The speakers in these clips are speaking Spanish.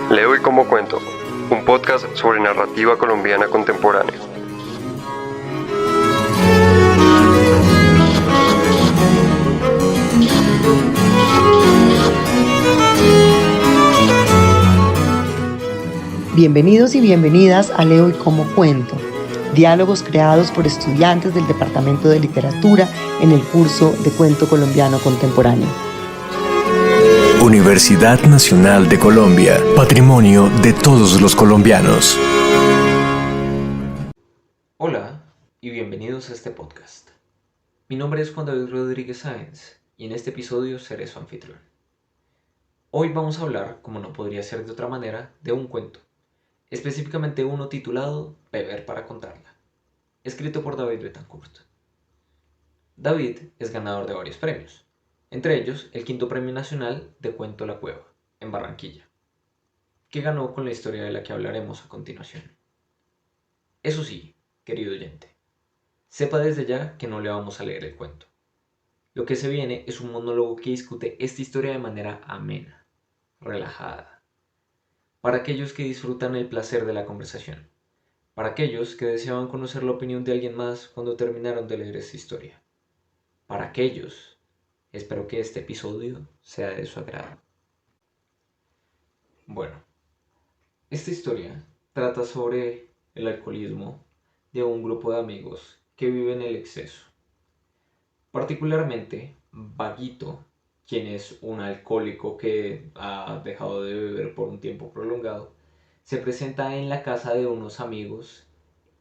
Leo y Como Cuento, un podcast sobre narrativa colombiana contemporánea. Bienvenidos y bienvenidas a Leo y Como Cuento, diálogos creados por estudiantes del Departamento de Literatura en el curso de Cuento Colombiano Contemporáneo. Universidad Nacional de Colombia, patrimonio de todos los colombianos. Hola y bienvenidos a este podcast. Mi nombre es Juan David Rodríguez Sáenz y en este episodio seré su anfitrión. Hoy vamos a hablar, como no podría ser de otra manera, de un cuento, específicamente uno titulado Beber para contarla, escrito por David Betancourt. David es ganador de varios premios, entre ellos el quinto Premio Nacional de Cuento La Cueva, en Barranquilla, que ganó con la historia de la que hablaremos a continuación. Eso sí, querido oyente, sepa desde ya que no le vamos a leer el cuento. Lo que se viene es un monólogo que discute esta historia de manera amena, relajada, para aquellos que disfrutan el placer de la conversación, para aquellos que deseaban conocer la opinión de alguien más cuando terminaron de leer esta historia, para aquellos. Espero que este episodio sea de su agrado. Bueno, esta historia trata sobre el alcoholismo de un grupo de amigos que viven el exceso. Particularmente, Vaguito, quien es un alcohólico que ha dejado de beber por un tiempo prolongado, se presenta en la casa de unos amigos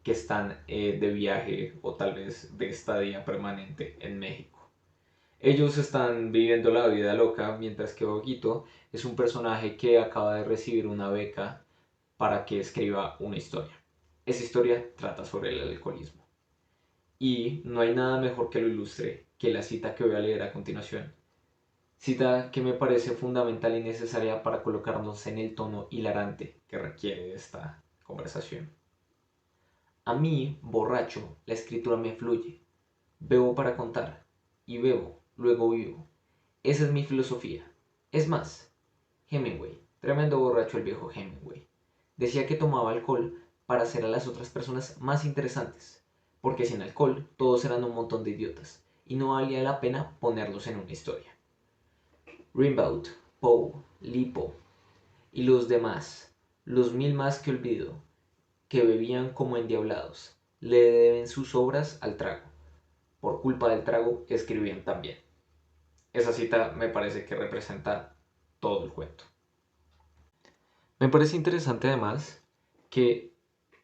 que están de viaje o tal vez de estadía permanente en México. Ellos están viviendo la vida loca, mientras que Vaguito es un personaje que acaba de recibir una beca para que escriba una historia. Esa historia trata sobre el alcoholismo. Y no hay nada mejor que lo ilustre que la cita que voy a leer a continuación. Cita que me parece fundamental y necesaria para colocarnos en el tono hilarante que requiere esta conversación. A mí, borracho, la escritura me fluye. Bebo para contar y bebo. Luego vivo. Esa es mi filosofía. Es más, Hemingway, tremendo borracho el viejo Hemingway, decía que tomaba alcohol para hacer a las otras personas más interesantes, porque sin alcohol todos eran un montón de idiotas y no valía la pena ponerlos en una historia. Rimbaud, Poe, Lipo y los demás, los mil más que olvido, que bebían como endiablados, le deben sus obras al trago. Por culpa del trago escribían también. Esa cita me parece que representa todo el cuento. Me parece interesante además que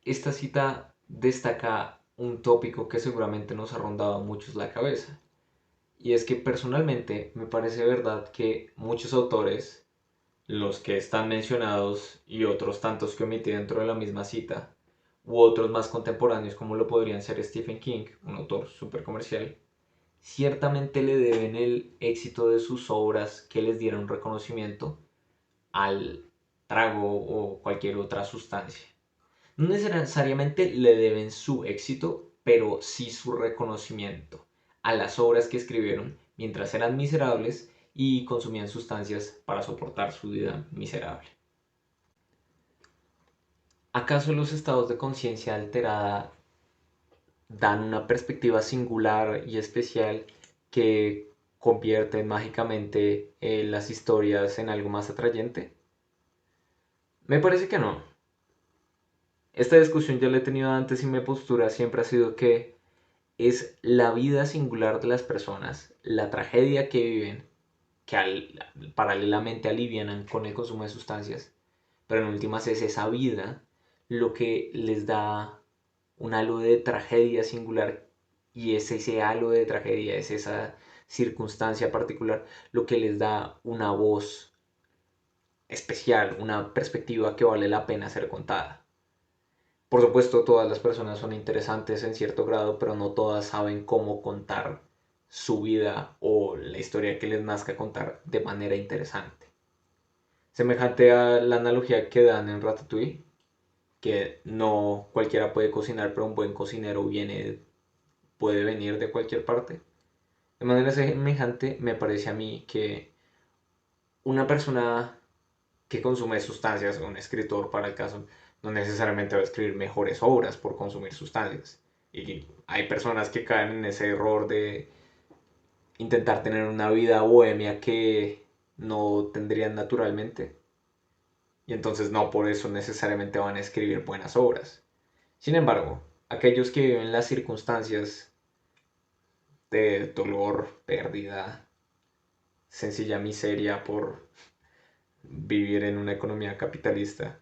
esta cita destaca un tópico que seguramente nos ha rondado a muchos la cabeza. Y es que personalmente me parece verdad que muchos autores, los que están mencionados y otros tantos que omití dentro de la misma cita, u otros más contemporáneos como lo podrían ser Stephen King, un autor súper comercial, ciertamente le deben el éxito de sus obras que les dieron reconocimiento al trago o cualquier otra sustancia. No necesariamente le deben su éxito, pero sí su reconocimiento a las obras que escribieron mientras eran miserables y consumían sustancias para soportar su vida miserable. ¿Acaso los estados de conciencia alterada dan una perspectiva singular y especial que convierten mágicamente las historias en algo más atrayente? Me parece que no. Esta discusión ya la he tenido antes y mi postura siempre ha sido que es la vida singular de las personas, la tragedia que viven, que paralelamente alivianan con el consumo de sustancias, pero en últimas es esa vida lo que les da un halo de tragedia singular y es ese halo de tragedia, es esa circunstancia particular lo que les da una voz especial, una perspectiva que vale la pena ser contada. Por supuesto, todas las personas son interesantes en cierto grado, pero no todas saben cómo contar su vida o la historia que les nazca contar de manera interesante. Semejante a la analogía que dan en Ratatouille, que no cualquiera puede cocinar, pero un buen cocinero puede venir de cualquier parte. De manera semejante, me parece a mí que una persona que consume sustancias, un escritor para el caso, no necesariamente va a escribir mejores obras por consumir sustancias. Y hay personas que caen en ese error de intentar tener una vida bohemia que no tendrían naturalmente. Y entonces no por eso necesariamente van a escribir buenas obras. Sin embargo, aquellos que viven las circunstancias de dolor, pérdida, sencilla miseria por vivir en una economía capitalista,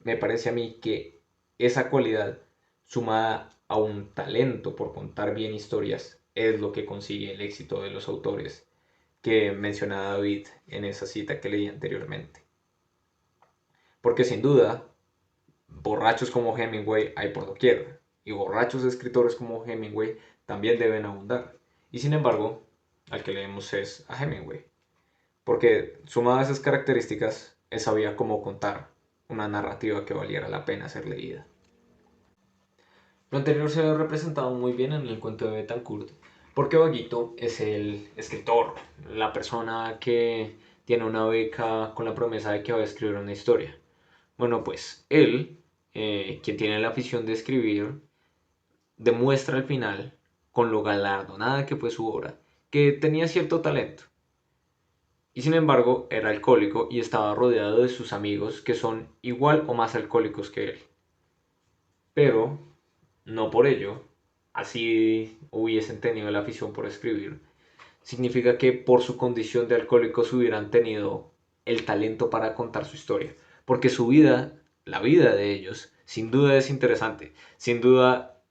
me parece a mí que esa cualidad, sumada a un talento por contar bien historias, es lo que consigue el éxito de los autores que mencionaba David en esa cita que leí anteriormente. Porque sin duda, borrachos como Hemingway hay por doquier, y borrachos escritores como Hemingway también deben abundar. Y sin embargo, al que leemos es a Hemingway, porque sumado a esas características, él sabía cómo contar una narrativa que valiera la pena ser leída. Lo anterior se ve representado muy bien en el cuento de Betancourt, porque Vaguito es el escritor, la persona que tiene una beca con la promesa de que va a escribir una historia. Bueno, pues él, quien tiene la afición de escribir, demuestra al final, con lo galardonada que fue su obra, que tenía cierto talento. Y sin embargo, era alcohólico y estaba rodeado de sus amigos que son igual o más alcohólicos que él. Pero, no por ello, así hubiesen tenido la afición por escribir, significa que por su condición de alcohólicos hubieran tenido el talento para contar su historia. Porque su vida, la vida de ellos, sin duda es interesante. Sin duda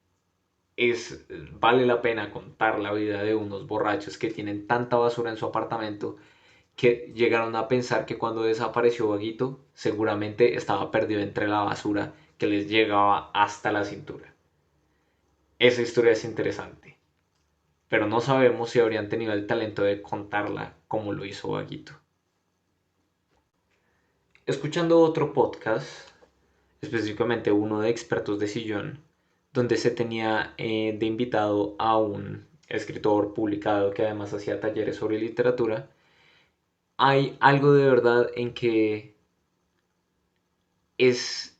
vale la pena contar la vida de unos borrachos que tienen tanta basura en su apartamento que llegaron a pensar que cuando desapareció Vaguito, seguramente estaba perdido entre la basura que les llegaba hasta la cintura. Esa historia es interesante, pero no sabemos si habrían tenido el talento de contarla como lo hizo Vaguito. Escuchando otro podcast, específicamente uno de Expertos de Sillón, donde se tenía de invitado a un escritor publicado que además hacía talleres sobre literatura, hay algo de verdad en que es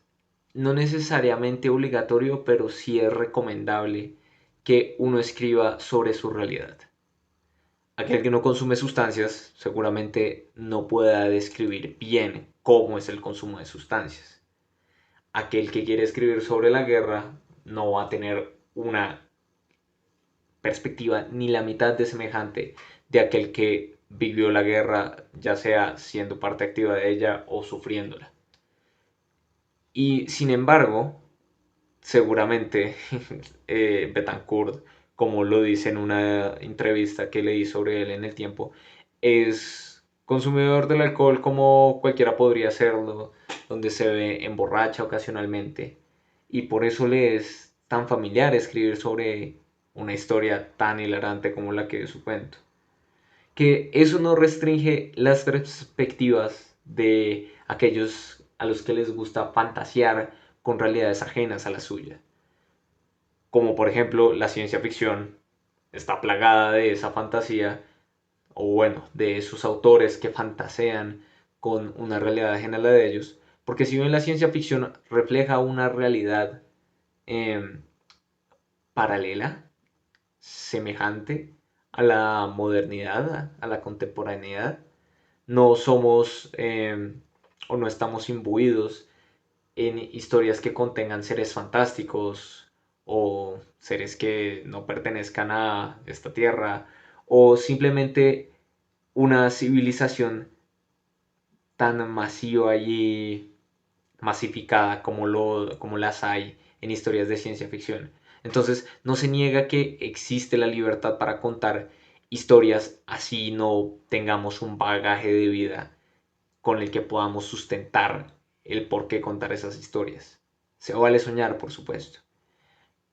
no necesariamente obligatorio, pero sí es recomendable que uno escriba sobre su realidad. Aquel que no consume sustancias seguramente no pueda describir bien cómo es el consumo de sustancias. Aquel que quiere escribir sobre la guerra no va a tener una perspectiva ni la mitad de semejante de aquel que vivió la guerra, ya sea siendo parte activa de ella o sufriéndola. Y sin embargo, seguramente Betancourt, como lo dice en una entrevista que leí sobre él en El Tiempo, es consumidor del alcohol como cualquiera podría serlo, donde se ve emborracha ocasionalmente. Y por eso le es tan familiar escribir sobre una historia tan hilarante como la que es su cuento. Que eso no restringe las perspectivas de aquellos a los que les gusta fantasear con realidades ajenas a la suya. Como por ejemplo la ciencia ficción está plagada de esa fantasía, o bueno, de esos autores que fantasean con una realidad ajena a la de ellos, porque si bien la ciencia ficción refleja una realidad eh, paralela, semejante a la modernidad, a la contemporaneidad, no somos o no estamos imbuidos en historias que contengan seres fantásticos o seres que no pertenezcan a esta tierra o simplemente una civilización tan masiva y masificada como las hay en historias de ciencia ficción. Entonces no se niega que existe la libertad para contar historias así no tengamos un bagaje de vida con el que podamos sustentar el por qué contar esas historias. Se vale soñar, por supuesto,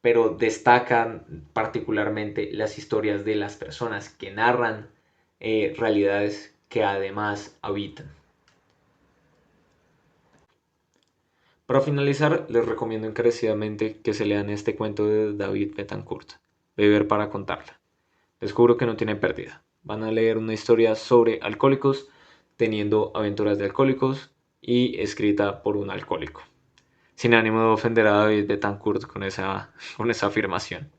pero destacan particularmente las historias de las personas que narran realidades que además habitan. Para finalizar, les recomiendo encarecidamente que se lean este cuento de David Betancourt, Beber para contarla. Les juro que no tienen pérdida. Van a leer una historia sobre alcohólicos teniendo aventuras de alcohólicos y escrita por un alcohólico. Sin ánimo de ofender a David Betancourt con esa afirmación.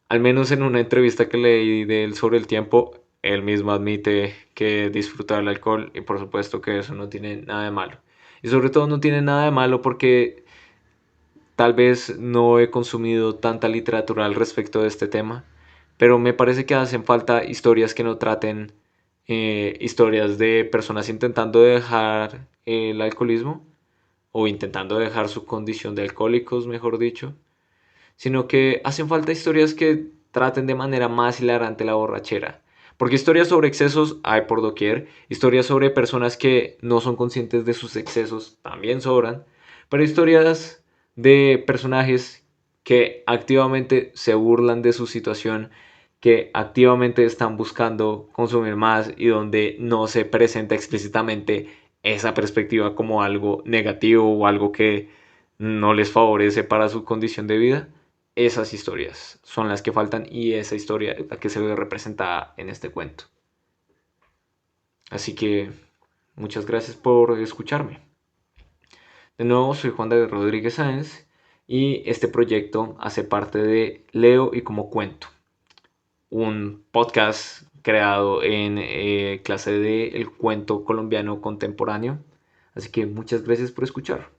Al menos en una entrevista que leí de él sobre el tiempo, él mismo admite que disfruta del alcohol y por supuesto que eso no tiene nada de malo. Y sobre todo no tiene nada de malo porque tal vez no he consumido tanta literatura al respecto de este tema, pero me parece que hacen falta historias que no traten historias de personas intentando dejar el alcoholismo o intentando dejar su condición de alcohólicos, mejor dicho, sino que hacen falta historias que traten de manera más hilarante la borrachera. Porque historias sobre excesos hay por doquier, historias sobre personas que no son conscientes de sus excesos también sobran, pero historias de personajes que activamente se burlan de su situación, que activamente están buscando consumir más y donde no se presenta explícitamente esa perspectiva como algo negativo o algo que no les favorece para su condición de vida. Esas historias son las que faltan y esa historia es la que se ve representada en este cuento. Así que muchas gracias por escucharme. De nuevo, soy Juan David Rodríguez Sáenz y este proyecto hace parte de Leo y como cuento, un podcast creado en clase de el cuento colombiano contemporáneo. Así que muchas gracias por escuchar.